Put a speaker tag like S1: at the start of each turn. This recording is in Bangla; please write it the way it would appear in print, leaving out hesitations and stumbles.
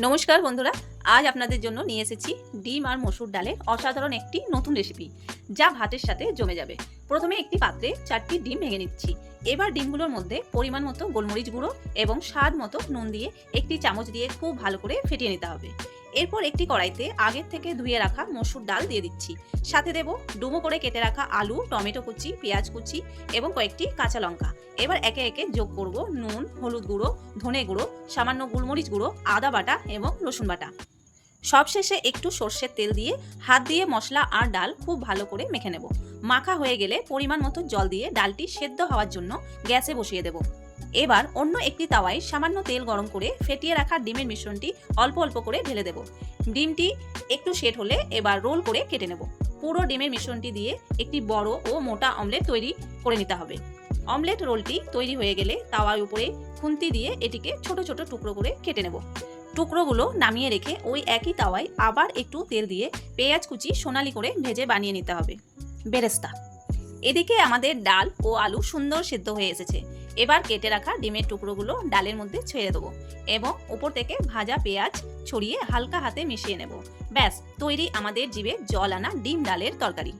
S1: নমস্কার বন্ধুরা, আজ আপনাদের জন্য নিয়ে এসেছি ডিম আর মসুর ডালের অসাধারণ একটি নতুন রেসিপি, যা ভাতের সাথে জমে যাবে। প্রথমে একটি পাত্রে 4টি ডিম ভেঙে নিচ্ছি। এবার ডিমগুলোর মধ্যে পরিমাণ মতো গোলমরিচ গুঁড়ো এবং স্বাদ মতো নুন দিয়ে একটি চামচ দিয়ে খুব ভালো করে ফেটিয়ে নিতে হবে। এরপর একটি কড়াইতে আগের থেকে ধুয়ে রাখা মসুর ডাল দিয়ে দিচ্ছি। সাথে দেব ডুমো করে কেটে রাখা আলু, টমেটো কুচি, পেঁয়াজ কুচি এবং কয়েকটি কাঁচা লঙ্কা। এবার একে একে যোগ করব নুন, হলুদ গুঁড়ো, ধনে গুঁড়ো, সামান্য গোলমরিচ গুঁড়ো, আদা বাটা এবং রসুন বাটা। সবশেষে একটু সর্ষের তেল দিয়ে হাত দিয়ে মশলা আর ডাল খুব ভালো করে মেখে নেব। মাখা হয়ে গেলে পরিমাণ মতো জল দিয়ে ডালটি সেদ্ধ হওয়ার জন্য গ্যাসে বসিয়ে দেব। এবার অন্য একটি তাওয়ায় সামান্য তেল গরম করে ফেটিয়ে রাখা ডিমের মিশ্রণটি অল্প অল্প করে ঢেলে দেব। ডিমটি একটু সেট হলে এবার রোল করে কেটে নেব। পুরো ডিমের মিশ্রণটি দিয়ে একটি বড় ও মোটা অমলেট তৈরি করে নিতে হবে। অমলেট রোলটি তৈরি হয়ে গেলে তাওয়ার উপরে খুন্তি দিয়ে এটিকে ছোট ছোট টুকরো করে কেটে নেব। টুকরোগুলো নামিয়ে রেখে ওই একই তাওয়ায় আবার একটু তেল দিয়ে পেঁয়াজ কুচি সোনালি করে ভেজে বানিয়ে নিতে হবে বেরেস্তা। এদিকে আমাদের ডাল ও আলু সুন্দর সিদ্ধ হয়ে এসেছে। এবার কেটে রাখা ডিমের টুকরোগুলো ডালের মধ্যে ছেড়ে দেবো এবং উপর থেকে ভাজা পেঁয়াজ ছড়িয়ে হালকা হাতে মিশিয়ে নেব। ব্যাস, তৈরি আমাদের জিভে জল আনা ডিম ডালের তরকারি।